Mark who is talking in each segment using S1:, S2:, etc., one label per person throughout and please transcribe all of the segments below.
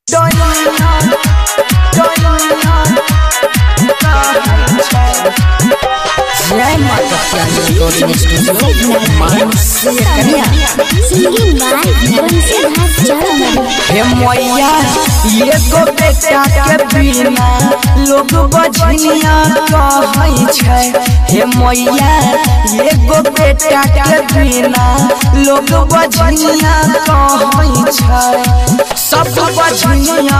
S1: हे मैया ये गो बेटा के बिना लोग बजनिया कहै छै। हे मैया ये गो बेटा के बिना लोग बजनिया कहै छै। सब बजनिया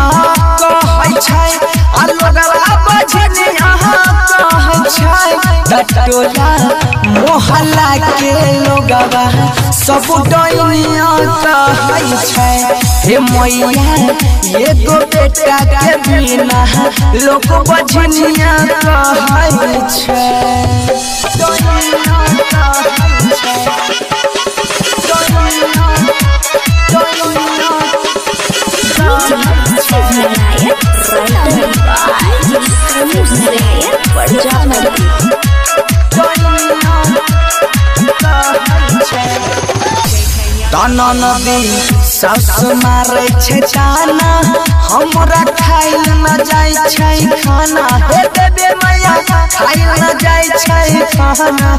S1: कहै छै आ लोगवा बजनिया कहै छै। टटोला मोहल्ला के लोगवा सब डोइनिया कहै छै। हे मैया ये गो बेटा के बिना लोग बजनिया कहै छै। ताना नदी सास मारे छै ताना हमरा खाइल न जाय छै खाना। हे देबे मैया खाइल न जाय छै खाना।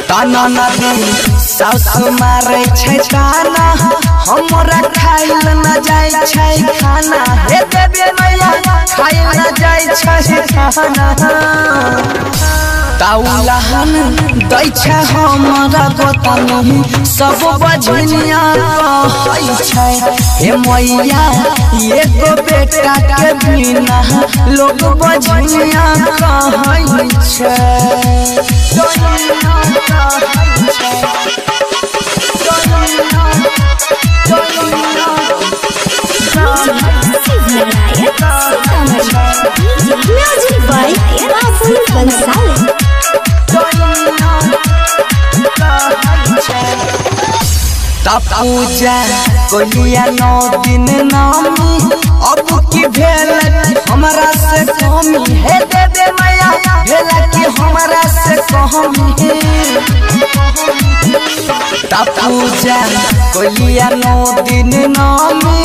S1: ताना नदी सास मारे छै ताना हमरा खाइल न जाय छै खाना। हे देबे मैया खाइल न जाय छै खाना। ताउलहन दै छै हमरा गोता नहीं सब बजनिया कहै छै। हे मैया ये गो बेटा के बिना लोग बजनिया कहै छै। पूजा कोलिया 9 दिन नामी अब की भेल हमरा से कमी। हे देबे मैया भेल की हमरा से कमी। पूजा कोलिया 9 दिन नामी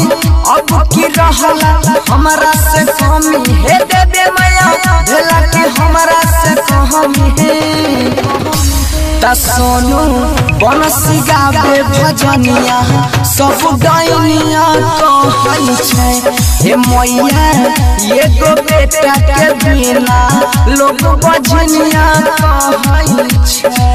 S1: अब की रहला हमरा से कमी। हे देबे मैया भेल की हमरा से कमी। सोनू बनसी गावे भजनिया सब डाइनिया कहै छै। हे मैया ये गो बेटा के बिना लोग बजनिया कहै छै।